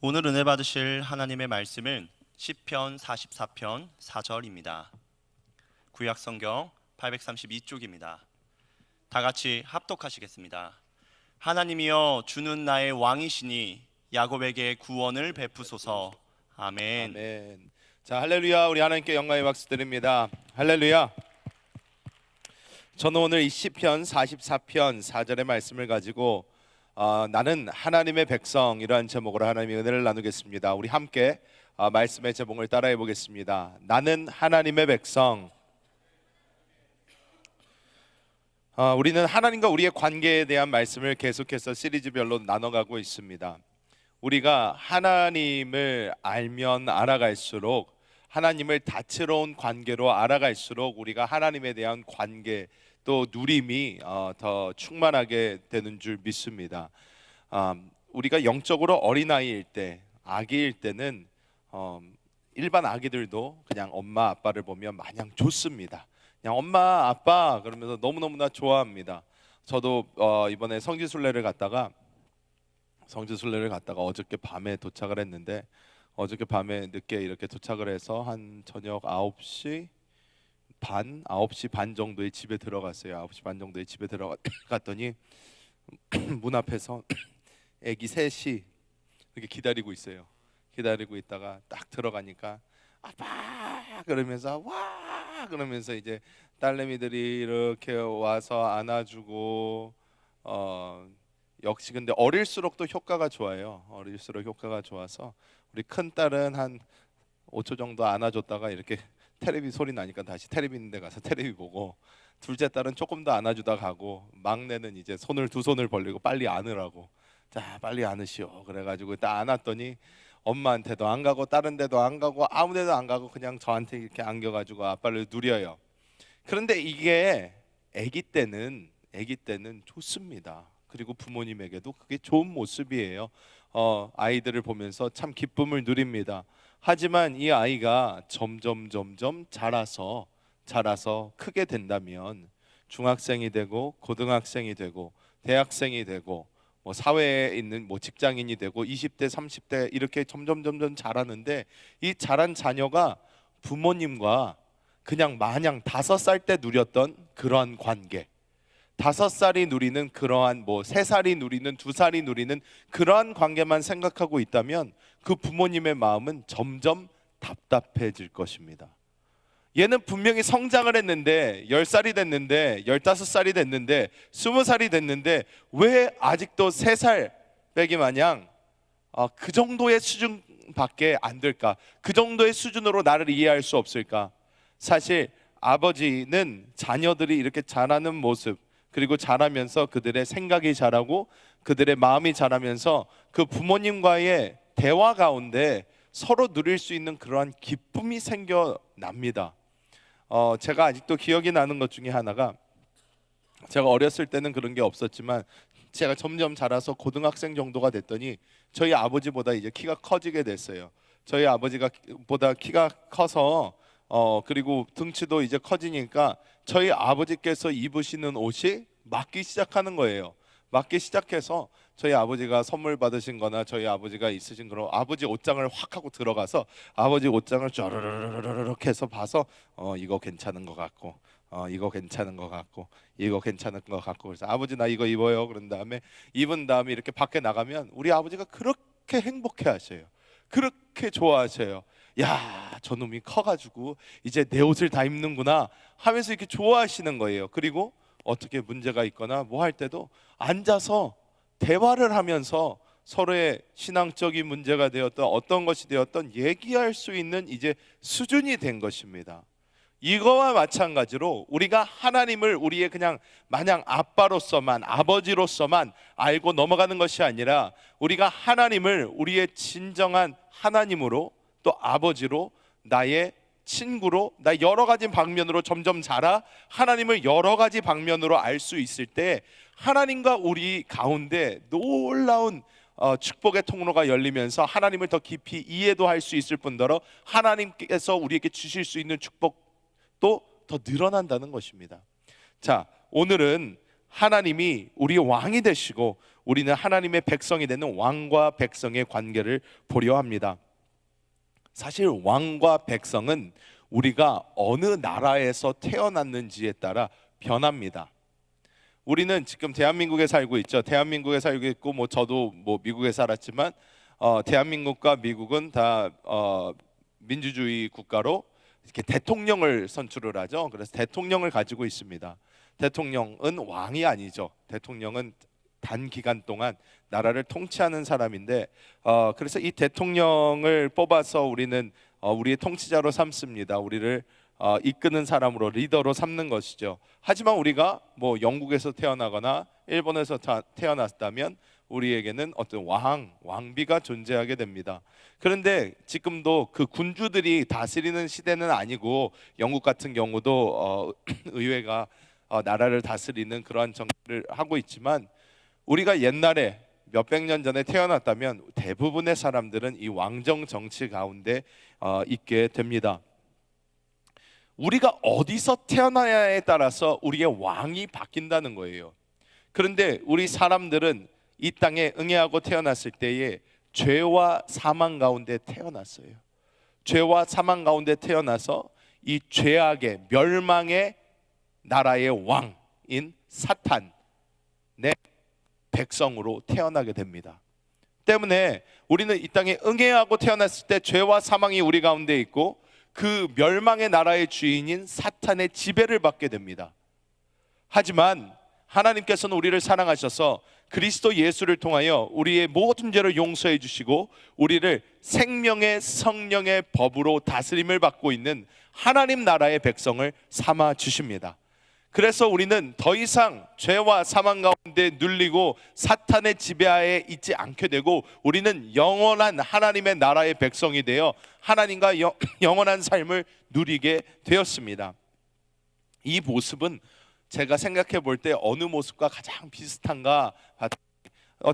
오늘 은혜 받으실 하나님의 말씀은 시편 44편 4절입니다. 구약 성경 832쪽입니다. 다 같이 합독하시겠습니다. 하나님이여 주는 나의 왕이시니 야곱에게 구원을 베푸소서. 아멘. 아멘. 자, 할렐루야. 우리 하나님께 영광의 박수 드립니다. 할렐루야. 저는 오늘 이 시편 44편 4절의 말씀을 가지고 나는 하나님의 백성이라는 제목으로 하나님의 은혜를 나누겠습니다. 우리 함께 말씀의 제목을 따라해 보겠습니다. 나는 하나님의 백성. 우리는 하나님과 우리의 관계에 대한 말씀을 계속해서 시리즈별로 나눠가고 있습니다. 우리가 하나님을 알면 알아갈수록, 하나님을 다채로운 관계로 알아갈수록 우리가 하나님에 대한 관계 또 누림이 더 충만하게 되는 줄 믿습니다. 우리가 영적으로 어린아이일 때, 아기일 때는 일반 아기들도 그냥 엄마 아빠를 보면 마냥 좋습니다. 그냥 엄마 아빠 그러면서 너무너무나 좋아합니다. 저도 이번에 성지순례를 갔다가 어저께 밤에 도착을 했는데, 어저께 밤에 늦게 이렇게 도착을 해서 한 저녁 9시 반 정도에 집에 들어갔어요. 9시 반 정도에 집에 들어갔더니 문 앞에서 애기 셋이 이렇게 기다리고 있어요. 기다리고 있다가 딱 들어가니까 아빠 그러면서 와 그러면서 이제 딸내미들이 이렇게 와서 안아주고 역시 근데 어릴수록 또 효과가 좋아요. 어릴수록 효과가 좋아서 우리 큰 딸은 한 5초 정도 안아줬다가 이렇게 테레비 소리 나니까 다시 테레비 있는 데 가서 테레비 보고, 둘째 딸은 조금 더 안아주다 가고, 막내는 이제 두 손을 벌리고 빨리 안으라고, 자 빨리 안으시오 그래가지고 딱 안았더니 엄마한테도 안 가고 다른 데도 안 가고 아무 데도 안 가고 그냥 저한테 이렇게 안겨가지고 아빠를 누려요. 그런데 이게 아기 때는 좋습니다. 그리고 부모님에게도 그게 좋은 모습이에요. 아이들을 보면서 참 기쁨을 누립니다. 하지만 이 아이가 점점 자라서 크게 된다면 중학생이 되고 고등학생이 되고 대학생이 되고 뭐 사회에 있는 뭐 직장인이 되고 20대 30대 이렇게 점점 자라는데, 이 자란 자녀가 부모님과 그냥 마냥 5살 때 누렸던 그러한 관계, 5살이 누리는 그러한 뭐 3살이 누리는 2살이 누리는 그러한 관계만 생각하고 있다면 그 부모님의 마음은 점점 답답해질 것입니다. 얘는 분명히 성장을 했는데 10살이 됐는데 15살이 됐는데 20살이 됐는데 왜 아직도 3살 빼기 마냥 그 정도의 수준밖에 안 될까? 그 정도의 수준으로 나를 이해할 수 없을까? 사실 아버지는 자녀들이 이렇게 자라는 모습, 그리고 자라면서 그들의 생각이 자라고 그들의 마음이 자라면서 그 부모님과의 대화 가운데 서로 누릴 수 있는 그러한 기쁨이 생겨납니다. 제가 아직도 기억이 나는 것 중에 하나가, 제가 어렸을 때는 그런 게 없었지만 제가 점점 자라서 고등학생 정도가 됐더니 저희 아버지보다 이제 키가 커지게 됐어요. 저희 아버지가 보다 키가 커서 그리고 등치도 이제 커지니까 저희 아버지께서 입으시는 옷이 맞기 시작하는 거예요. 맞기 시작해서 저희 아버지가 선물 받으신 거나 저희 아버지가 있으신 그런 아버지 옷장을 확 하고 들어가서 아버지 옷장을 쪼르르르르륵 해서 봐서 이거 괜찮은 것 같고, 이거 괜찮은 것 같고, 이거 괜찮은 것 같고, 그래서 아버지 나 이거 입어요. 그런 다음에 입은 다음에 이렇게 밖에 나가면 우리 아버지가 그렇게 행복해 하셔요. 그렇게 좋아하셔요. 야, 저놈이 커가지고 이제 내 옷을 다 입는구나 하면서 이렇게 좋아하시는 거예요. 그리고 어떻게 문제가 있거나 뭐 할 때도 앉아서 대화를 하면서 서로의 신앙적인 문제가 되었던 어떤 것이 되었던 얘기할 수 있는 이제 수준이 된 것입니다. 이거와 마찬가지로 우리가 하나님을 우리의 그냥 마냥 아빠로서만, 아버지로서만 알고 넘어가는 것이 아니라 우리가 하나님을 우리의 진정한 하나님으로, 또 아버지로, 나의 친구로, 나 여러 가지 방면으로 점점 자라 하나님을 여러 가지 방면으로 알 수 있을 때 하나님과 우리 가운데 놀라운 축복의 통로가 열리면서 하나님을 더 깊이 이해도 할 수 있을 뿐더러 하나님께서 우리에게 주실 수 있는 축복도 더 늘어난다는 것입니다. 자, 오늘은 하나님이 우리의 왕이 되시고 우리는 하나님의 백성이 되는 왕과 백성의 관계를 보려 합니다. 사실 왕과 백성은 우리가 어느 나라에서 태어났는지에 따라 변합니다. 우리는 지금 대한민국에 살고 있죠. 대한민국에 살고 있고 저도 미국에 살았지만 대한민국과 미국은 다 민주주의 국가로 이렇게 대통령을 선출을 하죠. 그래서 대통령을 가지고 있습니다. 대통령은 왕이 아니죠. 대통령은 단기간 동안 나라를 통치하는 사람인데 그래서 이 대통령을 뽑아서 우리는 우리의 통치자로 삼습니다. 우리를 이끄는 사람으로, 리더로 삼는 것이죠. 하지만 우리가 영국에서 태어나거나 일본에서 태어났다면 우리에게는 어떤 왕비가 존재하게 됩니다. 그런데 지금도 그 군주들이 다스리는 시대는 아니고, 영국 같은 경우도 의회가 나라를 다스리는 그러한 정치를 하고 있지만, 우리가 옛날에 몇백 년 전에 태어났다면 대부분의 사람들은 이 왕정 정치 가운데 있게 됩니다. 우리가 어디서 태어나야에 따라서 우리의 왕이 바뀐다는 거예요. 그런데 우리 사람들은 이 땅에 응애하고 태어났을 때에 죄와 사망 가운데 태어났어요. 죄와 사망 가운데 태어나서 이 죄악의 멸망의 나라의 왕인 사탄의 백성으로 태어나게 됩니다. 때문에 우리는 이 땅에 응애하고 태어났을 때 죄와 사망이 우리 가운데 있고, 그 멸망의 나라의 주인인 사탄의 지배를 받게 됩니다. 하지만 하나님께서는 우리를 사랑하셔서 그리스도 예수를 통하여 우리의 모든 죄를 용서해 주시고 우리를 생명의 성령의 법으로 다스림을 받고 있는 하나님 나라의 백성을 삼아 주십니다. 그래서 우리는 더 이상 죄와 사망 가운데 눌리고 사탄의 지배하에 있지 않게 되고, 우리는 영원한 하나님의 나라의 백성이 되어 하나님과 영원한 삶을 누리게 되었습니다. 이 모습은 제가 생각해 볼 때 어느 모습과 가장 비슷한가?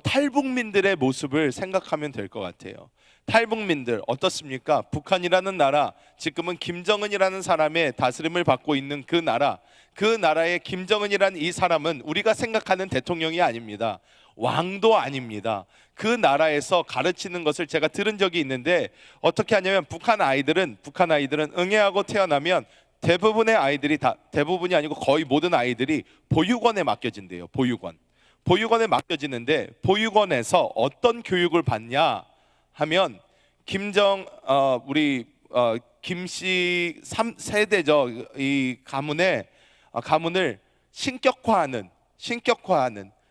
탈북민들의 모습을 생각하면 될 것 같아요. 탈북민들 어떻습니까? 북한이라는 나라, 지금은 김정은이라는 사람의 다스림을 받고 있는 그 나라, 그 나라의 김정은이라는 이 사람은 우리가 생각하는 대통령이 아닙니다. 왕도 아닙니다. 그 나라에서 가르치는 것을 제가 들은 적이 있는데, 어떻게 하냐면 북한 아이들은 응애하고 태어나면 대부분이 아니고 거의 모든 아이들이 보육원에 맡겨진대요. 보육원에 맡겨지는데, 보육원에서 어떤 교육을 받냐 하면 우리 김씨 3세대죠. 이 가문을 신격화하는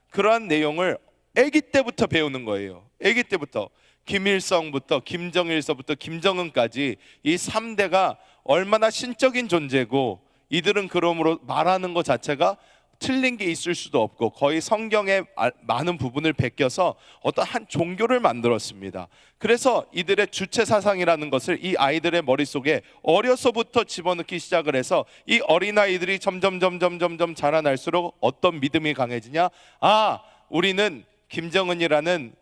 그러한 내용을 아기 때부터 배우는 거예요. 아기 때부터 김일성부터 김정일서부터 김정은까지 이 3대가 얼마나 신적인 존재고, 이들은 그러므로 말하는 것 자체가 틀린 게 있을 수도 없고 거의 성경의 많은 부분을 베껴서 어떤 한 종교를 만들었습니다. 그래서 이들의 주체 사상이라는 것을 이 아이들의 머릿속에 어려서부터 집어넣기 시작을 해서, 이 어린아이들이 점점 자라날수록 어떤 믿음이 강해지냐? 우리는 김정은이라는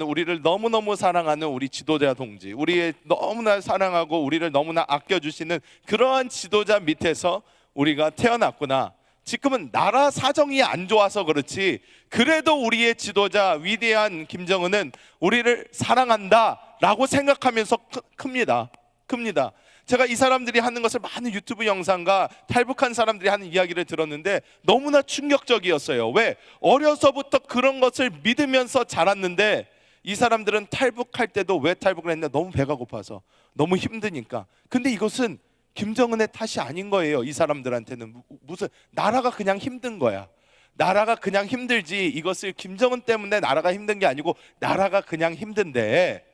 우리를 너무너무 사랑하는 우리 지도자 동지, 우리의 너무나 사랑하고 우리를 너무나 아껴주시는 그러한 지도자 밑에서 우리가 태어났구나. 지금은 나라 사정이 안 좋아서 그렇지, 그래도 우리의 지도자 위대한 김정은은 우리를 사랑한다 라고 생각하면서 큽니다. 제가 이 사람들이 하는 것을 많은 유튜브 영상과 탈북한 사람들이 하는 이야기를 들었는데 너무나 충격적이었어요. 왜? 어려서부터 그런 것을 믿으면서 자랐는데, 이 사람들은 탈북할 때도 왜 탈북을 했냐? 너무 배가 고파서, 너무 힘드니까. 근데 이것은 김정은의 탓이 아닌 거예요. 이 사람들한테는 무슨 나라가 그냥 힘든 거야. 나라가 그냥 힘들지, 이것을 김정은 때문에 나라가 힘든 게 아니고 나라가 그냥 힘든데,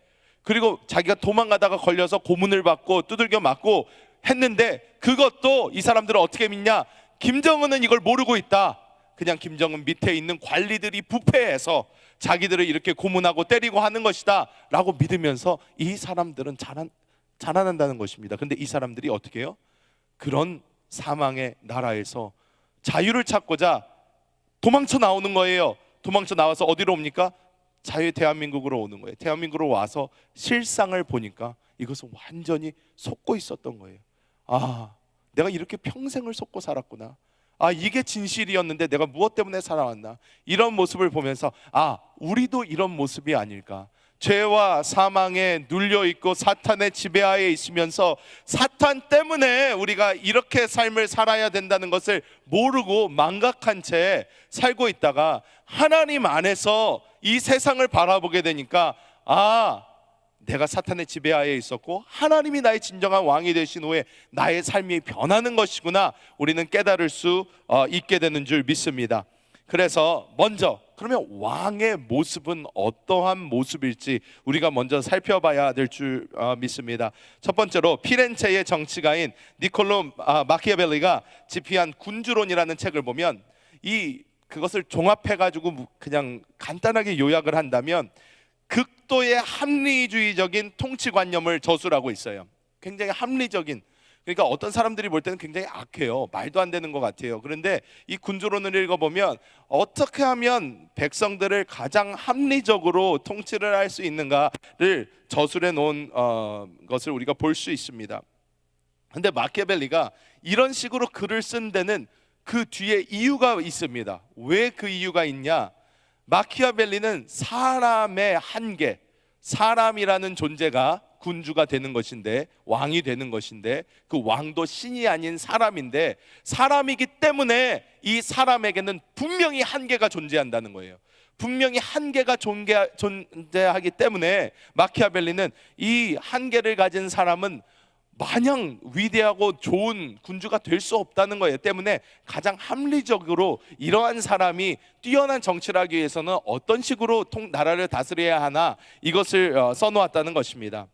그리고 자기가 도망가다가 걸려서 고문을 받고 두들겨 맞고 했는데, 그것도 이 사람들은 어떻게 믿냐? 김정은은 이걸 모르고 있다. 그냥 김정은 밑에 있는 관리들이 부패해서 자기들을 이렇게 고문하고 때리고 하는 것이다 라고 믿으면서 이 사람들은 자라난다는 것입니다. 근데 이 사람들이 어떻게 해요? 그런 사망의 나라에서 자유를 찾고자 도망쳐 나오는 거예요. 도망쳐 나와서 어디로 옵니까? 자유의 대한민국으로 오는 거예요. 대한민국으로 와서 실상을 보니까 이것은 완전히 속고 있었던 거예요. 내가 이렇게 평생을 속고 살았구나. 아, 이게 진실이었는데 내가 무엇 때문에 살아왔나? 이런 모습을 보면서 아, 우리도 이런 모습이 아닐까? 죄와 사망에 눌려 있고 사탄의 지배하에 있으면서 사탄 때문에 우리가 이렇게 삶을 살아야 된다는 것을 모르고 망각한 채 살고 있다가 하나님 안에서 이 세상을 바라보게 되니까 아, 내가 사탄의 지배하에 있었고 하나님이 나의 진정한 왕이 되신 후에 나의 삶이 변하는 것이구나, 우리는 깨달을 수 있게 되는 줄 믿습니다. 그래서 먼저 그러면 왕의 모습은 어떠한 모습일지 우리가 먼저 살펴봐야 될 줄 믿습니다. 첫 번째로 피렌체의 정치가인 니콜로 마키아벨리가 집필한 군주론이라는 책을 보면 그것을 종합해가지고 그냥 간단하게 요약을 한다면 극도의 합리주의적인 통치관념을 저술하고 있어요. 굉장히 합리적인, 그러니까 어떤 사람들이 볼 때는 굉장히 악해요. 말도 안 되는 것 같아요. 그런데 이 군주론을 읽어보면 어떻게 하면 백성들을 가장 합리적으로 통치를 할 수 있는가를 저술해 놓은 것을 우리가 볼 수 있습니다. 근데 마키아벨리가 이런 식으로 글을 쓴 데는 그 뒤에 이유가 있습니다. 왜 그 이유가 있냐? 마키아벨리는 사람의 한계, 사람이라는 존재가 군주가 되는 것인데, 왕이 되는 것인데, 그 왕도 신이 아닌 사람인데, 사람이기 때문에 이 사람에게는 분명히 한계가 존재한다는 거예요. 분명히 한계가 존재하기 때문에 마키아벨리는 이 한계를 가진 사람은 마냥 위대하고 좋은 군주가 될 수 없다는 거예요. 때문에 가장 합리적으로 이러한 사람이 뛰어난 정치를 하기 위해서는 어떤 식으로 나라를 다스려야 하나, 이것을 써놓았다는 것입니다.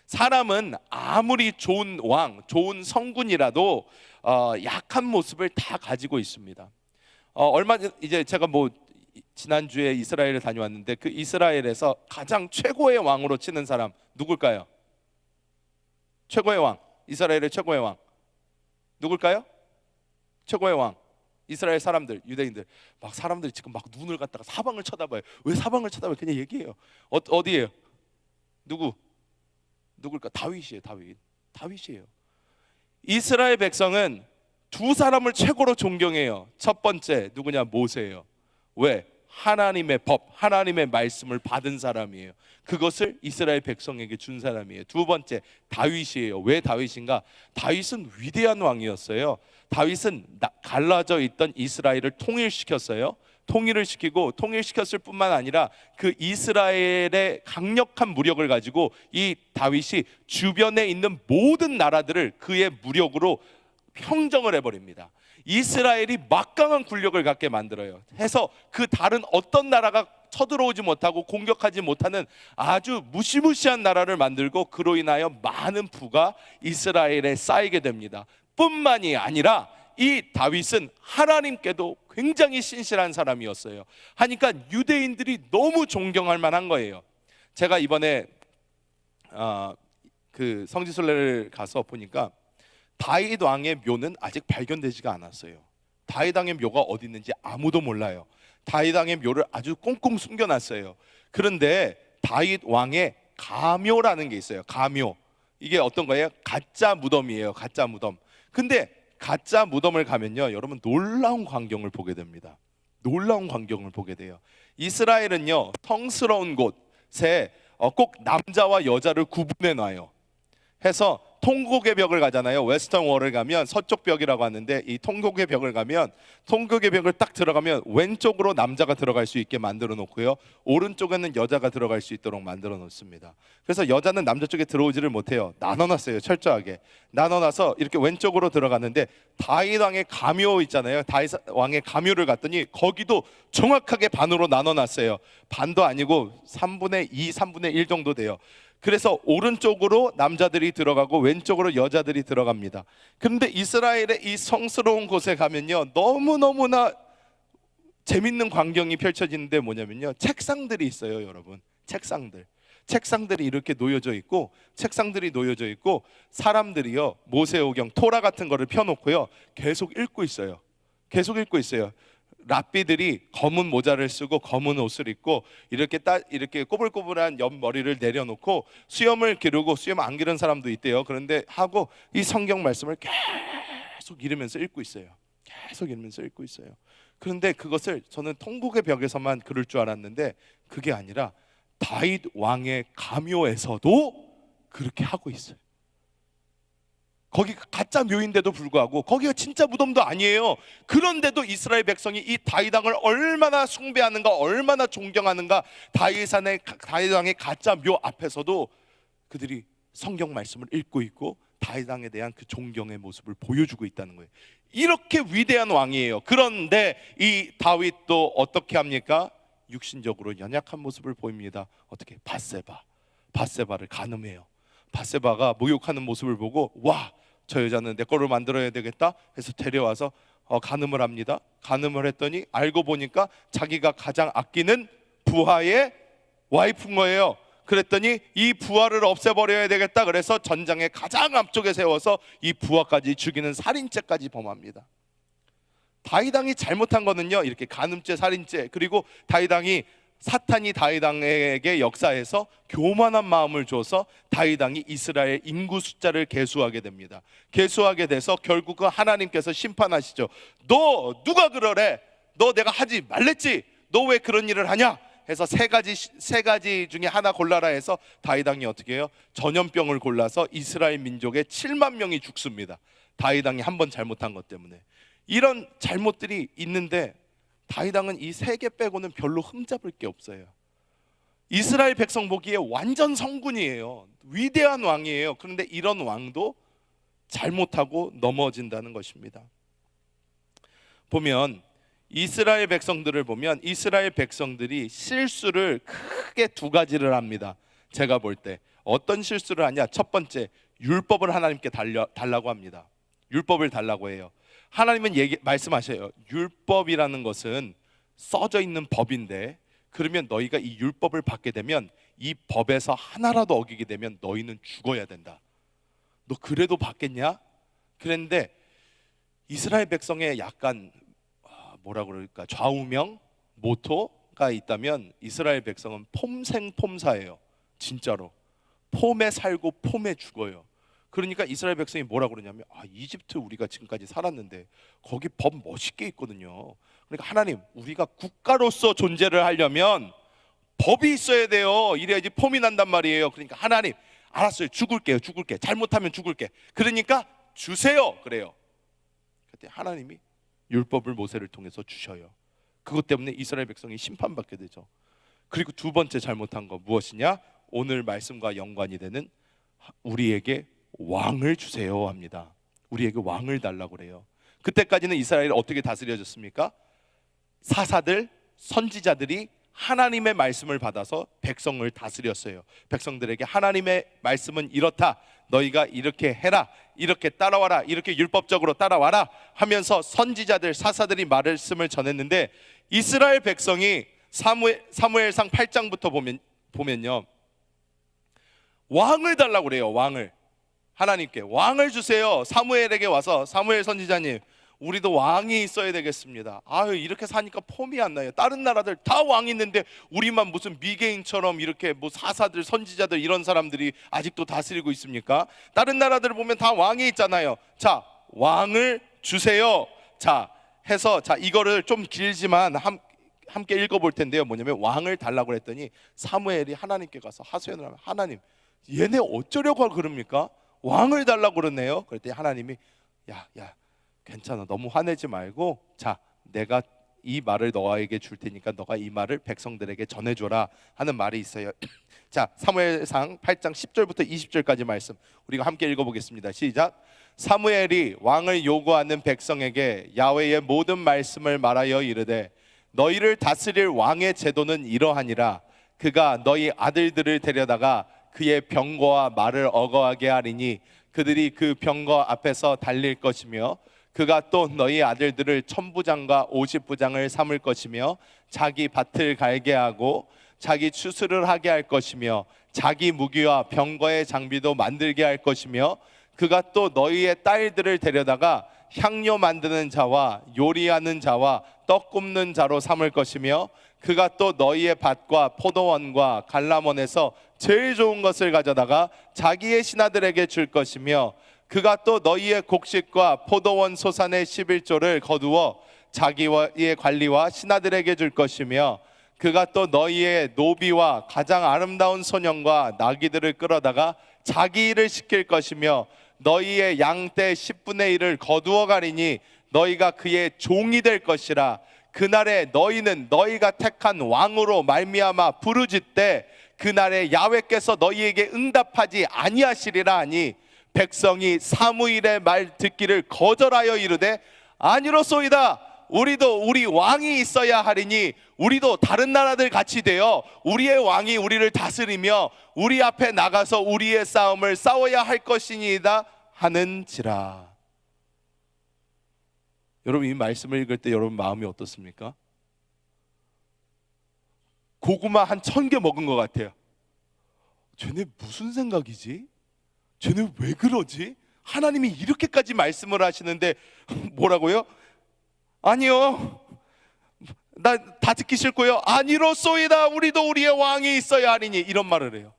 사람은 아무리 좋은 왕, 좋은 성군이라도 약한 모습을 다 가지고 있습니다. 얼마 전 이제 제가 지난주에 이스라엘을 다녀왔는데, 그 이스라엘에서 가장 최고의 왕으로 치는 사람 누굴까요? 최고의 왕, 이스라엘의 최고의 왕 누굴까요? 최고의 왕, 이스라엘 사람들, 유대인들 막 사람들이 지금 막 눈을 갖다가 사방을 쳐다봐요. 왜 사방을 쳐다봐요? 그냥 얘기해요. 어디예요? 누굴까? 다윗이에요. 다윗이에요. 이스라엘 백성은 두 사람을 최고로 존경해요. 첫 번째 누구냐? 모세예요. 왜? 하나님의 법, 하나님의 말씀을 받은 사람이에요. 그것을 이스라엘 백성에게 준 사람이에요. 두 번째 다윗이에요. 왜 다윗인가? 다윗은 위대한 왕이었어요. 다윗은 갈라져 있던 이스라엘을 통일시켰어요. 통일을 시키고, 통일시켰을 뿐만 아니라 그 이스라엘의 강력한 무력을 가지고 이 다윗이 주변에 있는 모든 나라들을 그의 무력으로 평정을 해버립니다. 이스라엘이 막강한 군력을 갖게 만들어요. 해서 그 다른 어떤 나라가 쳐들어오지 못하고 공격하지 못하는 아주 무시무시한 나라를 만들고, 그로 인하여 많은 부가 이스라엘에 쌓이게 됩니다. 뿐만이 아니라 이 다윗은 하나님께도 굉장히 신실한 사람이었어요. 하니까 유대인들이 너무 존경할 만한 거예요. 제가 이번에 그 성지순례를 가서 보니까 다윗 왕의 묘는 아직 발견되지가 않았어요. 다윗 왕의 묘가 어디 있는지 아무도 몰라요. 다윗 왕의 묘를 아주 꽁꽁 숨겨놨어요. 그런데 다윗 왕의 가묘라는 게 있어요. 가묘, 이게 어떤 거예요? 가짜 무덤이에요. 가짜 무덤. 근데 가짜 무덤을 가면요, 여러분 놀라운 광경을 보게 됩니다. 놀라운 광경을 보게 돼요. 이스라엘은요, 성스러운 곳에 꼭 남자와 여자를 구분해 놔요. 해서 통곡의 벽을 가잖아요. 웨스턴 월을 가면 서쪽 벽이라고 하는데, 이 통곡의 벽을 가면, 통곡의 벽을 딱 들어가면 왼쪽으로 남자가 들어갈 수 있게 만들어 놓고요, 오른쪽에는 여자가 들어갈 수 있도록 만들어 놓습니다. 그래서 여자는 남자 쪽에 들어오지를 못해요. 나눠놨어요. 철저하게 나눠놔서 이렇게 왼쪽으로 들어가는데, 다윗 왕의 가묘 있잖아요. 다윗 왕의 가묘를 갔더니 거기도 정확하게 반으로 나눠놨어요. 반도 아니고 3분의 2, 3분의 1 정도 돼요. 그래서 오른쪽으로 남자들이 들어가고 왼쪽으로 여자들이 들어갑니다. 그런데 이스라엘의 이 성스러운 곳에 가면요, 너무너무나 재밌는 광경이 펼쳐지는데 뭐냐면요, 책상들이 있어요. 여러분, 책상들이 이렇게 놓여져 있고, 사람들이요, 모세오경, 토라 같은 거를 펴놓고요, 계속 읽고 있어요. 랍비들이 검은 모자를 쓰고 검은 옷을 입고 이렇게 꼬불꼬불한 옆머리를 내려놓고 수염을 기르고, 수염 안 기른 사람도 있대요. 그런데 하고 이 성경 말씀을 계속 읽으면서 읽고 있어요. 계속 읽으면서 읽고 있어요. 그런데 그것을 저는 통곡의 벽에서만 그럴 줄 알았는데 그게 아니라 다윗 왕의 가묘에서도 그렇게 하고 있어요. 거기 가짜 묘인데도 불구하고 거기가 진짜 무덤도 아니에요. 그런데도 이스라엘 백성이 이 다윗 왕을 얼마나 숭배하는가, 얼마나 존경하는가. 다윗 왕의 가짜 묘 앞에서도 그들이 성경 말씀을 읽고 있고 다윗 왕에 대한 그 존경의 모습을 보여주고 있다는 거예요. 이렇게 위대한 왕이에요. 그런데 이 다윗도 어떻게 합니까? 육신적으로 연약한 모습을 보입니다. 어떻게? 밧세바를 간음해요. 밧세바가 목욕하는 모습을 보고 와, 저 여자는 내 거로 만들어야 되겠다 해서 데려와서 간음을 합니다. 간음을 했더니 알고 보니까 자기가 가장 아끼는 부하의 와이프인 거예요. 그랬더니 이 부하를 없애버려야 되겠다 그래서 전장의 가장 앞쪽에 세워서 이 부하까지 죽이는 살인죄까지 범합니다. 다윗 왕이 잘못한 거는요, 이렇게 간음죄, 살인죄, 그리고 사탄이 다윗 왕에게 역사에서 교만한 마음을 줘서 다윗 왕이 이스라엘 인구 숫자를 계수하게 됩니다. 계수하게 돼서 결국은 하나님께서 심판하시죠. 너 누가 그러래? 너 내가 하지 말랬지? 너 왜 그런 일을 하냐? 해서 세 가지 중에 하나 골라라 해서 다윗 왕이 어떻게 해요? 전염병을 골라서 이스라엘 민족의 7만 명이 죽습니다. 다윗 왕이 한 번 잘못한 것 때문에. 이런 잘못들이 있는데 다윗 왕은 이 세 개 빼고는 별로 흠잡을 게 없어요. 이스라엘 백성 보기에 완전 성군이에요. 위대한 왕이에요. 그런데 이런 왕도 잘못하고 넘어진다는 것입니다. 보면 이스라엘 백성들을 보면 이스라엘 백성들이 실수를 크게 두 가지를 합니다. 제가 볼 때 어떤 실수를 하냐? 첫 번째, 율법을 하나님께 달라고 합니다. 율법을 달라고 해요. 하나님은 말씀하셔요. 율법이라는 것은 써져 있는 법인데 그러면 너희가 이 율법을 받게 되면 이 법에서 하나라도 어기게 되면 너희는 죽어야 된다. 너 그래도 받겠냐? 그런데 이스라엘 백성의 약간 뭐라 그럴까, 좌우명 모토가 있다면 이스라엘 백성은 폼생폼사예요. 진짜로 폼에 살고 폼에 죽어요. 그러니까 이스라엘 백성이 뭐라 그러냐면 이집트 우리가 지금까지 살았는데 거기 법 멋있게 있거든요. 그러니까 하나님, 우리가 국가로서 존재를 하려면 법이 있어야 돼요. 이래야지 폼이 난단 말이에요. 그러니까 하나님, 알았어요. 죽을게. 잘못하면 죽을게. 그러니까 주세요. 그래요. 그때 하나님이 율법을 모세를 통해서 주셔요. 그것 때문에 이스라엘 백성이 심판받게 되죠. 그리고 두 번째 잘못한 거 무엇이냐? 오늘 말씀과 연관이 되는 우리에게 왕을 주세요 합니다. 우리에게 왕을 달라고 그래요. 그때까지는 이스라엘이 어떻게 다스려졌습니까? 사사들, 선지자들이 하나님의 말씀을 받아서 백성을 다스렸어요. 백성들에게 하나님의 말씀은 이렇다, 너희가 이렇게 해라, 이렇게 따라와라, 이렇게 율법적으로 따라와라 하면서 선지자들, 사사들이 말씀을 전했는데 이스라엘 백성이 사무엘상 8장부터 보면요, 왕을 달라고 그래요. 왕을. 하나님께 왕을 주세요. 사무엘에게 와서 사무엘 선지자님, 우리도 왕이 있어야 되겠습니다. 이렇게 사니까 폼이 안 나요. 다른 나라들 다 왕이 있는데 우리만 무슨 미개인처럼 이렇게 뭐 사사들, 선지자들 이런 사람들이 아직도 다스리고 있습니까? 다른 나라들을 보면 다 왕이 있잖아요. 자, 왕을 주세요. 자, 해서 이거를 좀 길지만 함께 읽어볼 텐데요. 뭐냐면 왕을 달라고 했더니 사무엘이 하나님께 가서 하소연을 하면, 하나님, 얘네 어쩌려고 그럽니까? 왕을 달라고 그러네요. 그랬더니 하나님이 야 괜찮아, 너무 화내지 말고 자, 내가 이 말을 너에게 줄 테니까 너가 이 말을 백성들에게 전해줘라 하는 말이 있어요. 자, 사무엘상 8장 10절부터 20절까지 말씀 우리가 함께 읽어보겠습니다. 시작. 사무엘이 왕을 요구하는 백성에게 야훼의 모든 말씀을 말하여 이르되 너희를 다스릴 왕의 제도는 이러하니라. 그가 너희 아들들을 데려다가 그의 병거와 말을 어거하게 하리니 그들이 그 병거 앞에서 달릴 것이며 그가 또 너희 아들들을 천부장과 오십부장을 삼을 것이며 자기 밭을 갈게 하고 자기 추수를 하게 할 것이며 자기 무기와 병거의 장비도 만들게 할 것이며 그가 또 너희의 딸들을 데려다가 향료 만드는 자와 요리하는 자와 떡 굽는 자로 삼을 것이며 그가 또 너희의 밭과 포도원과 갈라몬에서 제일 좋은 것을 가져다가 자기의 신하들에게 줄 것이며 그가 또 너희의 곡식과 포도원 소산의 11조를 거두어 자기의 관리와 신하들에게 줄 것이며 그가 또 너희의 노비와 가장 아름다운 소년과 나귀들을 끌어다가 자기 일을 시킬 것이며 너희의 양떼 10분의 1을 거두어 가리니 너희가 그의 종이 될 것이라. 그날에 너희는 너희가 택한 왕으로 말미암아 부르짖되 그날에 야훼께서 너희에게 응답하지 아니하시리라 하니 백성이 사무엘의 말 듣기를 거절하여 이르되 아니로소이다. 우리도 우리 왕이 있어야 하리니 우리도 다른 나라들 같이 되어 우리의 왕이 우리를 다스리며 우리 앞에 나가서 우리의 싸움을 싸워야 할 것이니이다 하는지라. 여러분, 이 말씀을 읽을 때 여러분 마음이 어떻습니까? 고구마 한 1000개 먹은 것 같아요. 쟤네 무슨 생각이지? 쟤네 왜 그러지? 하나님이 이렇게까지 말씀을 하시는데 뭐라고요? 아니요, 나 다 듣기 싫고요. 아니로소이다. 우리도 우리의 왕이 있어야 하리니. 이런 말을 해요.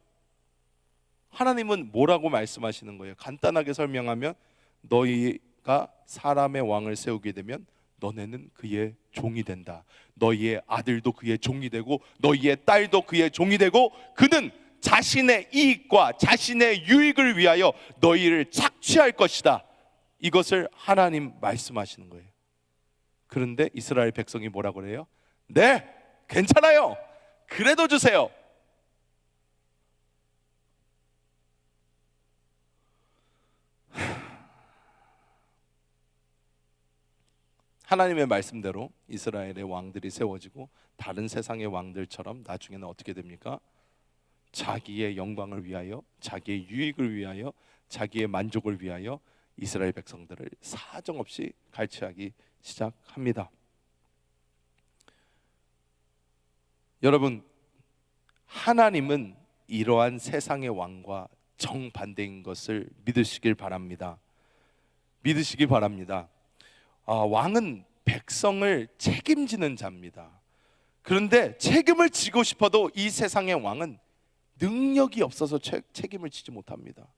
하나님은 뭐라고 말씀하시는 거예요? 간단하게 설명하면 너희가 사람의 왕을 세우게 되면 너네는 그의 종이 된다. 너희의 아들도 그의 종이 되고 너희의 딸도 그의 종이 되고 그는 자신의 이익과 자신의 유익을 위하여 너희를 착취할 것이다. 이것을 하나님 말씀하시는 거예요. 그런데 이스라엘 백성이 뭐라고 그래요? 네, 괜찮아요. 그래도 주세요. 하나님의 말씀대로 이스라엘의 왕들이 세워지고 다른 세상의 왕들처럼 나중에는 어떻게 됩니까? 자기의 영광을 위하여, 자기의 유익을 위하여, 자기의 만족을 위하여 이스라엘 백성들을 사정없이 갈취하기 시작합니다. 여러분, 하나님은 이러한 세상의 왕과 정반대인 것을 믿으시길 바랍니다. 믿으시기 바랍니다. 왕은 백성을 책임지는 자입니다. 그런데 책임을 지고 싶어도 이 세상의 왕은 능력이 없어서 책임을 지지 못합니다.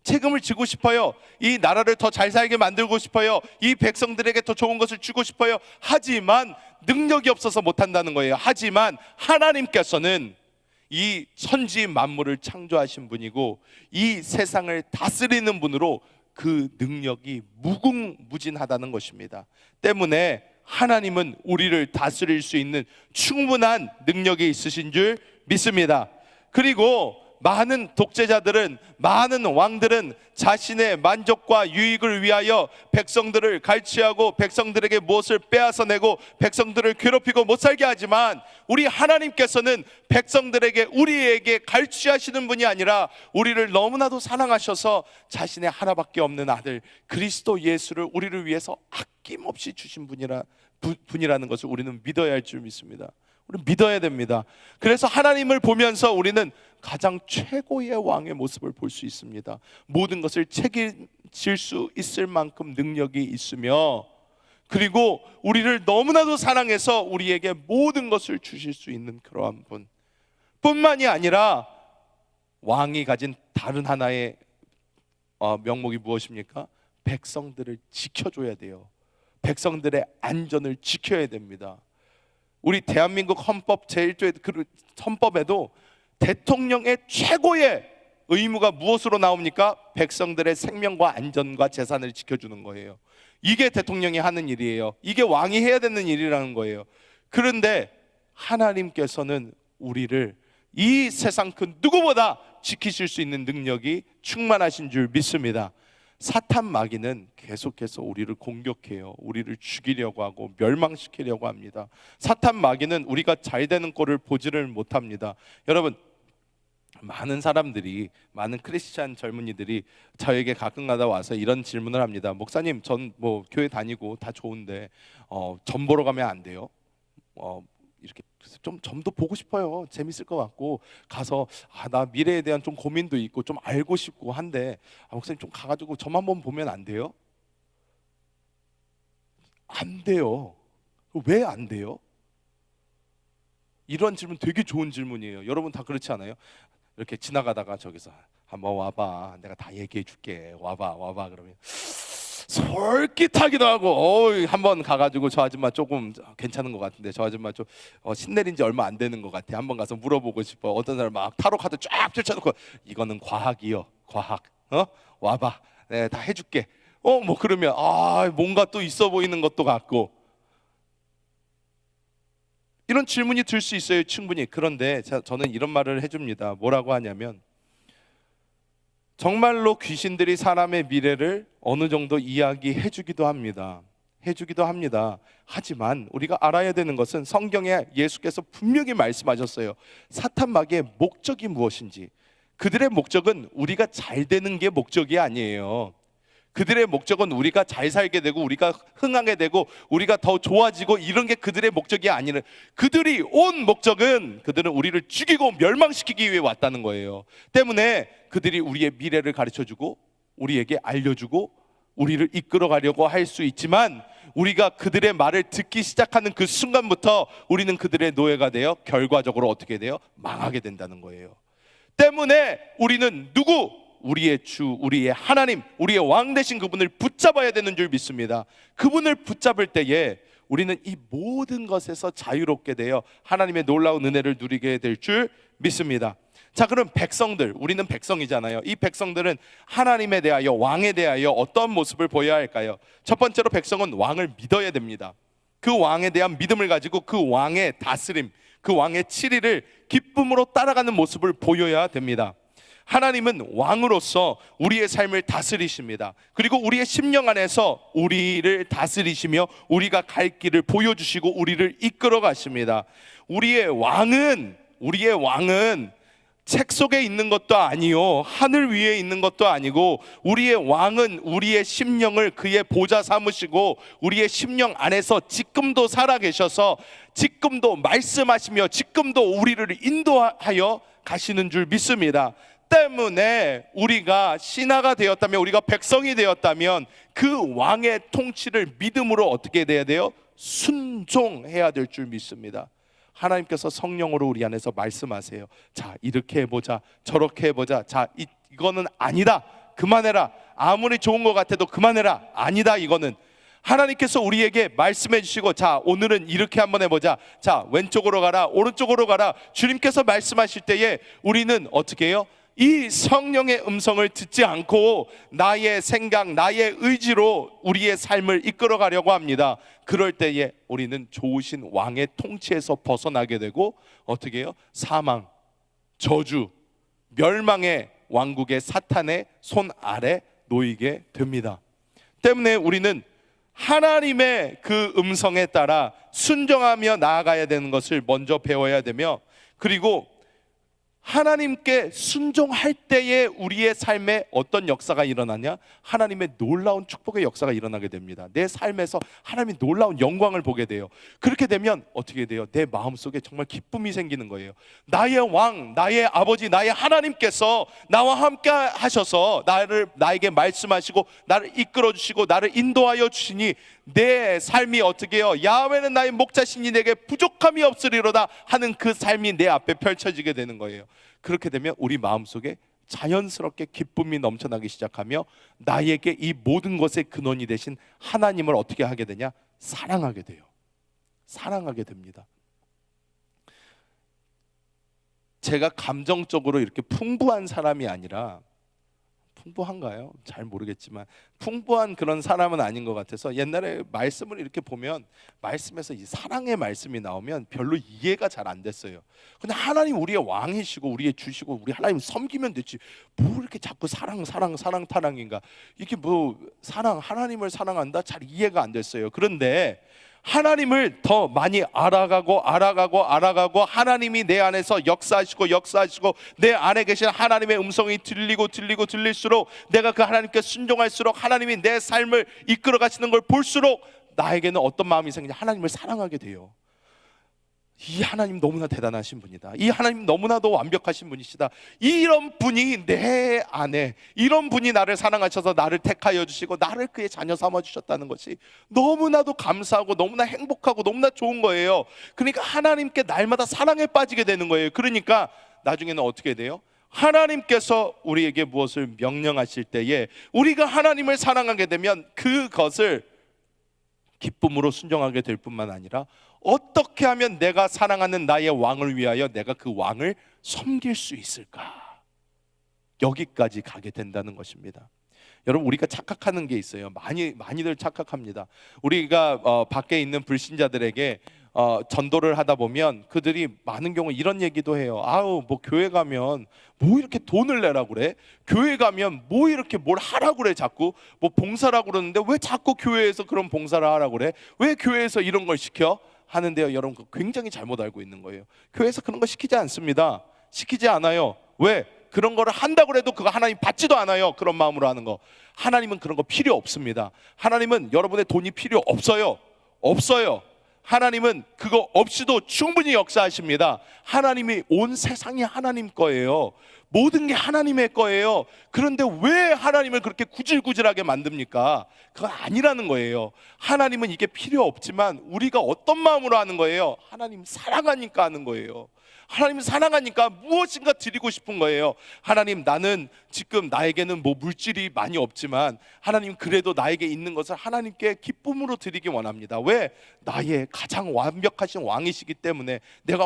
책임을 지고 싶어요. 이 나라를 더 잘 살게 만들고 싶어요. 이 백성들에게 더 좋은 것을 주고 싶어요. 하지만 능력이 없어서 못한다는 거예요. 하지만 하나님께서는 이 천지 만물을 창조하신 분이고 이 세상을 다스리는 분으로 그 능력이 무궁무진하다는 것입니다. 때문에 하나님은 우리를 다스릴 수 있는 충분한 능력이 있으신 줄 믿습니다. 그리고 많은 독재자들은, 많은 왕들은 자신의 만족과 유익을 위하여 백성들을 갈취하고 백성들에게 무엇을 빼앗아 내고 백성들을 괴롭히고 못 살게 하지만 우리 하나님께서는 백성들에게, 우리에게 갈취하시는 분이 아니라 우리를 너무나도 사랑하셔서 자신의 하나밖에 없는 아들 그리스도 예수를 우리를 위해서 아낌없이 주신 분이라는 것을 우리는 믿어야 할 줄 믿습니다. 우리는 믿어야 됩니다. 그래서 하나님을 보면서 우리는 가장 최고의 왕의 모습을 볼 수 있습니다. 모든 것을 책임질 수 있을 만큼 능력이 있으며, 그리고 우리를 너무나도 사랑해서 우리에게 모든 것을 주실 수 있는 그러한 분 뿐만이 아니라, 왕이 가진 다른 하나의 명목이 무엇입니까? 백성들을 지켜줘야 돼요. 백성들의 안전을 지켜야 됩니다. 우리 대한민국 헌법 제1조의 그 헌법에도 대통령의 최고의 의무가 무엇으로 나옵니까? 백성들의 생명과 안전과 재산을 지켜주는 거예요. 이게 대통령이 하는 일이에요. 이게 왕이 해야 되는 일이라는 거예요. 그런데 하나님께서는 우리를 이 세상 그 누구보다 지키실 수 있는 능력이 충만하신 줄 믿습니다. 사탄 마귀는 계속해서 우리를 공격해요. 우리를 죽이려고 하고 멸망시키려고 합니다. 사탄 마귀는 우리가 잘 되는 꼴을 보지를 못합니다. 여러분, 많은 사람들이, 많은 크리스찬 젊은이들이 저에게 가끔가다 와서 이런 질문을 합니다. 목사님, 전 뭐 교회 다니고 다 좋은데 점 보러 가면 안 돼요? 이렇게 좀 점도 보고 싶어요. 재밌을 것 같고 가서 나 미래에 대한 좀 고민도 있고 좀 알고 싶고 한데 목사님 좀 가가지고 점 한번 보면 안 돼요? 안 돼요. 왜 안 돼요? 이런 질문 되게 좋은 질문이에요. 여러분 다 그렇지 않아요? 이렇게 지나가다가 저기서 한번 와봐. 내가 다 얘기해 줄게. 와봐. 그러면 솔깃하기도 하고, 한번 가가지고 저 아줌마 조금 괜찮은 것 같은데, 저 아줌마 좀 신내린 지 얼마 안 되는 것 같아. 한번 가서 물어보고 싶어. 어떤 사람 막 타로 카드 쫙 펼쳐놓고, 이거는 과학이요, 과학. 와봐. 내가 다 해줄게. 뭐 그러면 뭔가 또 있어 보이는 것도 같고, 이런 질문이 들 수 있어요, 충분히. 그런데 저는 이런 말을 해줍니다. 뭐라고 하냐면, 정말로 귀신들이 사람의 미래를 어느 정도 이야기해주기도 합니다. 하지만 우리가 알아야 되는 것은, 성경에 예수께서 분명히 말씀하셨어요. 사탄 마귀의 목적이 무엇인지. 그들의 목적은 우리가 잘 되는 게 목적이 아니에요. 그들의 목적은 우리가 잘 살게 되고, 우리가 흥하게 되고, 우리가 더 좋아지고, 이런 게 그들의 목적이 아니라, 그들이 온 목적은 그들은 우리를 죽이고 멸망시키기 위해 왔다는 거예요. 때문에 그들이 우리의 미래를 가르쳐주고, 우리에게 알려주고, 우리를 이끌어가려고 할 수 있지만, 우리가 그들의 말을 듣기 시작하는 그 순간부터 우리는 그들의 노예가 되어 결과적으로 어떻게 돼요? 망하게 된다는 거예요. 때문에 우리는 우리의 주, 우리의 하나님, 우리의 왕 되신 그분을 붙잡아야 되는 줄 믿습니다. 그분을 붙잡을 때에 우리는 이 모든 것에서 자유롭게 되어 하나님의 놀라운 은혜를 누리게 될 줄 믿습니다. 자, 그럼 백성들, 우리는 백성이잖아요. 이 백성들은 하나님에 대하여, 왕에 대하여 어떤 모습을 보여야 할까요? 첫 번째로 백성은 왕을 믿어야 됩니다. 그 왕에 대한 믿음을 가지고 그 왕의 다스림, 그 왕의 치리를 기쁨으로 따라가는 모습을 보여야 됩니다. 하나님은 왕으로서 우리의 삶을 다스리십니다. 그리고 우리의 심령 안에서 우리를 다스리시며 우리가 갈 길을 보여주시고 우리를 이끌어 가십니다. 우리의 왕은 책 속에 있는 것도 아니요, 하늘 위에 있는 것도 아니고, 우리의 왕은 우리의 심령을 그의 보좌 삼으시고 우리의 심령 안에서 지금도 살아 계셔서 지금도 말씀하시며 지금도 우리를 인도하여 가시는 줄 믿습니다. 때문에 우리가 신하가 되었다면, 우리가 백성이 되었다면 그 왕의 통치를 믿음으로 어떻게 돼야 돼요? 순종해야 될 줄 믿습니다. 하나님께서 성령으로 우리 안에서 말씀하세요. 자, 이렇게 해보자, 저렇게 해보자. 자, 이거는 아니다, 그만해라. 아무리 좋은 것 같아도 그만해라. 아니다, 이거는. 하나님께서 우리에게 말씀해 주시고, 자, 오늘은 이렇게 한번 해보자. 자, 왼쪽으로 가라, 오른쪽으로 가라. 주님께서 말씀하실 때에 우리는 어떻게 해요? 이 성령의 음성을 듣지 않고 나의 생각, 나의 의지로 우리의 삶을 이끌어 가려고 합니다. 그럴 때에 우리는 좋으신 왕의 통치에서 벗어나게 되고 어떻게 해요? 사망, 저주, 멸망의 왕국의 사탄의 손 아래 놓이게 됩니다. 때문에 우리는 하나님의 그 음성에 따라 순종하며 나아가야 되는 것을 먼저 배워야 되며, 그리고 하나님께 순종할 때에 우리의 삶에 어떤 역사가 일어나냐? 하나님의 놀라운 축복의 역사가 일어나게 됩니다. 내 삶에서 하나님의 놀라운 영광을 보게 돼요. 그렇게 되면 어떻게 돼요? 내 마음속에 정말 기쁨이 생기는 거예요. 나의 왕, 나의 아버지, 나의 하나님께서 나와 함께 하셔서 나에게 말씀하시고 나를 이끌어 주시고 나를 인도하여 주시니 내 삶이 어떻게 해요? 야훼는 나의 목자시니 내게 부족함이 없으리로다 하는 그 삶이 내 앞에 펼쳐지게 되는 거예요. 그렇게 되면 우리 마음속에 자연스럽게 기쁨이 넘쳐나기 시작하며 나에게 이 모든 것의 근원이 되신 하나님을 어떻게 하게 되냐? 사랑하게 돼요. 사랑하게 됩니다. 제가 감정적으로 이렇게 풍부한 사람이 아니라, 풍부한가요? 잘 모르겠지만 풍부한 그런 사람은 아닌 것 같아서, 옛날에 말씀을 이렇게 보면 말씀에서 이 사랑의 말씀이 나오면 별로 이해가 잘 안 됐어요. 근데 하나님 우리의 왕이시고 우리의 주시고 우리 하나님 섬기면 됐지, 뭐 이렇게 자꾸 사랑 타랑인가, 이게 뭐 사랑, 하나님을 사랑한다? 잘 이해가 안 됐어요. 그런데 하나님을 더 많이 알아가고 하나님이 내 안에서 역사하시고 내 안에 계신 하나님의 음성이 들릴수록 내가 그 하나님께 순종할수록 하나님이 내 삶을 이끌어 가시는 걸 볼수록 나에게는 어떤 마음이 생기냐? 하나님을 사랑하게 돼요. 이 하나님 너무나 대단하신 분이다. 이 하나님 너무나도 완벽하신 분이시다. 이런 분이 내 안에, 이런 분이 나를 사랑하셔서 나를 택하여 주시고 나를 그의 자녀 삼아 주셨다는 것이 너무나도 감사하고 너무나 행복하고 너무나 좋은 거예요. 그러니까 하나님께 날마다 사랑에 빠지게 되는 거예요. 그러니까 나중에는 어떻게 돼요? 하나님께서 우리에게 무엇을 명령하실 때에 우리가 하나님을 사랑하게 되면 그것을 기쁨으로 순종하게 될 뿐만 아니라 어떻게 하면 내가 사랑하는 나의 왕을 위하여 내가 그 왕을 섬길 수 있을까, 여기까지 가게 된다는 것입니다. 여러분, 우리가 착각하는 게 있어요. 많이들 착각합니다. 우리가 밖에 있는 불신자들에게 전도를 하다 보면 그들이 많은 경우 이런 얘기도 해요. 아우, 뭐 교회 가면 뭐 이렇게 돈을 내라고 그래? 교회 가면 뭐 이렇게 뭘 하라고 그래? 자꾸 뭐 봉사라고 그러는데 왜 자꾸 교회에서 그런 봉사를 하라고 그래? 왜 교회에서 이런 걸 시켜? 하는데요, 여러분, 그거 굉장히 잘못 알고 있는 거예요. 교회에서 그런 거 시키지 않습니다. 시키지 않아요. 왜? 그런 거를 한다고 해도 그거 하나님 받지도 않아요. 그런 마음으로 하는 거. 하나님은 그런 거 필요 없습니다. 하나님은 여러분의 돈이 필요 없어요. 없어요. 하나님은 그거 없이도 충분히 역사하십니다. 하나님이 온 세상이 하나님 거예요. 모든 게 하나님의 거예요. 그런데 왜 하나님을 그렇게 구질구질하게 만듭니까? 그거 아니라는 거예요. 하나님은 이게 필요 없지만 우리가 어떤 마음으로 하는 거예요? 하나님 사랑하니까 하는 거예요. 하나님 사랑하니까 무엇인가 드리고 싶은 거예요. 하나님, 나는 지금 나에게는 뭐 물질이 많이 없지만 하나님, 그래도 나에게 있는 것을 하나님께 기쁨으로 드리기 원합니다. 왜? 나의 가장 완벽하신 왕이시기 때문에 내가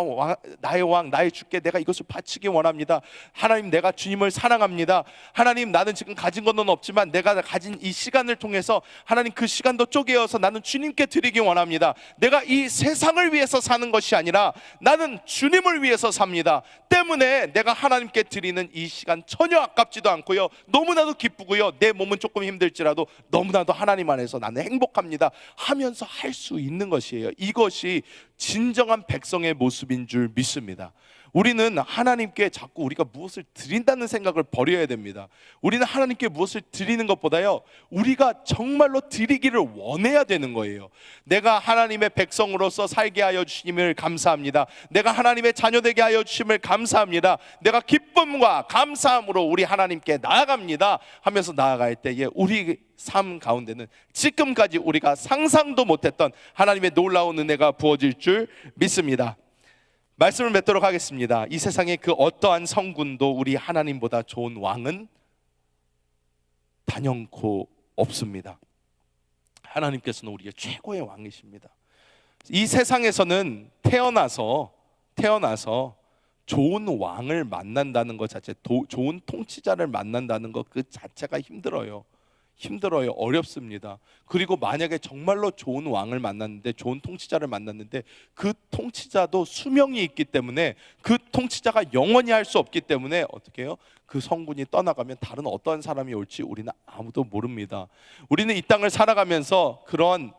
나의 왕, 나의 주께 내가 이것을 바치기 원합니다. 하나님, 내가 주님을 사랑합니다. 하나님, 나는 지금 가진 것은 없지만 내가 가진 이 시간을 통해서 하나님, 그 시간도 쪼개어서 나는 주님께 드리기 원합니다. 내가 이 세상을 위해서 사는 것이 아니라 나는 주님을 위해서 삽니다. 때문에 내가 하나님께 드리는 이 시간 전혀 아깝지도 않고요, 너무나도 기쁘고요, 내 몸은 조금 힘들지라도 너무나도 하나님 안에서 나는 행복합니다 하면서 할 수 있는 것이에요. 이것이 진정한 백성의 모습인 줄 믿습니다. 우리는 하나님께 자꾸 우리가 무엇을 드린다는 생각을 버려야 됩니다. 우리는 하나님께 무엇을 드리는 것보다요, 우리가 정말로 드리기를 원해야 되는 거예요. 내가 하나님의 백성으로서 살게 하여 주심을 감사합니다. 내가 하나님의 자녀 되게 하여 주심을 감사합니다. 내가 기쁨과 감사함으로 우리 하나님께 나아갑니다 하면서 나아갈 때에 우리 삶 가운데는 지금까지 우리가 상상도 못했던 하나님의 놀라운 은혜가 부어질 줄 믿습니다. 말씀을 맺도록 하겠습니다. 이 세상에 그 어떠한 성군도 우리 하나님보다 좋은 왕은 단연코 없습니다. 하나님께서는 우리의 최고의 왕이십니다. 이 세상에서는 태어나서 좋은 왕을 만난다는 것 자체, 좋은 통치자를 만난다는 것 그 자체가 힘들어요. 어렵습니다. 그리고 만약에 정말로 좋은 왕을 만났는데, 좋은 통치자를 만났는데 그 통치자도 수명이 있기 때문에, 그 통치자가 영원히 할 수 없기 때문에 어떻게 해요? 그 성군이 떠나가면 다른 어떠한 사람이 올지 우리는 아무도 모릅니다. 우리는 이 땅을 살아가면서 그런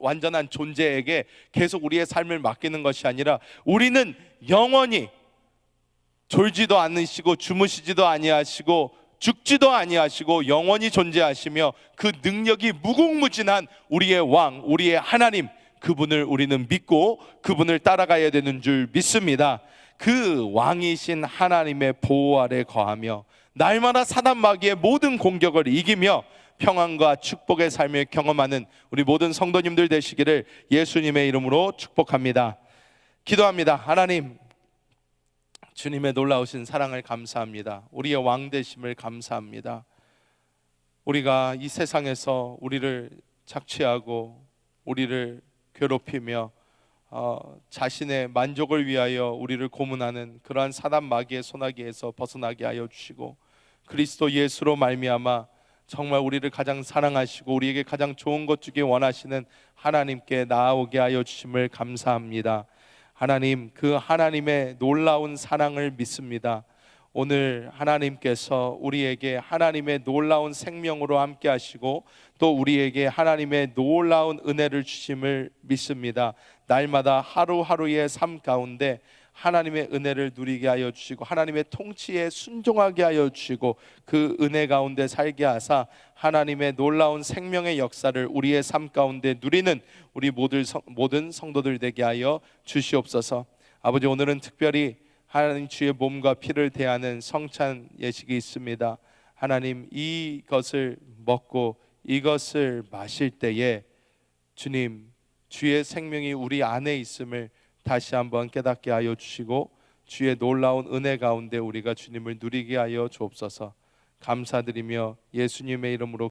완전한 존재에게 계속 우리의 삶을 맡기는 것이 아니라 우리는 영원히 졸지도 않으시고 주무시지도 아니하시고 죽지도 아니하시고 영원히 존재하시며 그 능력이 무궁무진한 우리의 왕, 우리의 하나님, 그분을 우리는 믿고 그분을 따라가야 되는 줄 믿습니다. 그 왕이신 하나님의 보호 아래 거하며 날마다 사단 마귀의 모든 공격을 이기며 평안과 축복의 삶을 경험하는 우리 모든 성도님들 되시기를 예수님의 이름으로 축복합니다. 기도합니다. 하나님, 주님의 놀라우신 사랑을 감사합니다. 우리의 왕 되심을 감사합니다. 우리가 이 세상에서 우리를 착취하고 우리를 괴롭히며 자신의 만족을 위하여 우리를 고문하는 그러한 사단 마귀의 소나기에서 벗어나게 하여 주시고, 그리스도 예수로 말미암아 정말 우리를 가장 사랑하시고 우리에게 가장 좋은 것 주기 원하시는 하나님께 나아오게 하여 주심을 감사합니다. 하나님, 그 하나님의 놀라운 사랑을 믿습니다. 오늘 하나님께서 우리에게 하나님의 놀라운 생명으로 함께 하시고 또 우리에게 하나님의 놀라운 은혜를 주심을 믿습니다. 날마다 하루하루의 삶 가운데 하나님의 은혜를 누리게 하여 주시고 하나님의 통치에 순종하게 하여 주시고 그 은혜 가운데 살게 하사 하나님의 놀라운 생명의 역사를 우리의 삶 가운데 누리는 우리 모든 성도들 되게 하여 주시옵소서. 아버지, 오늘은 특별히 하나님 주의 몸과 피를 대하는 성찬 예식이 있습니다. 하나님, 이것을 먹고 이것을 마실 때에 주님, 주의 생명이 우리 안에 있음을 다시 한번 깨닫게 하여 주시고 주의 놀라운 은혜 가운데 우리가 주님을 누리게 하여 주옵소서. 감사드리며 예수님의 이름으로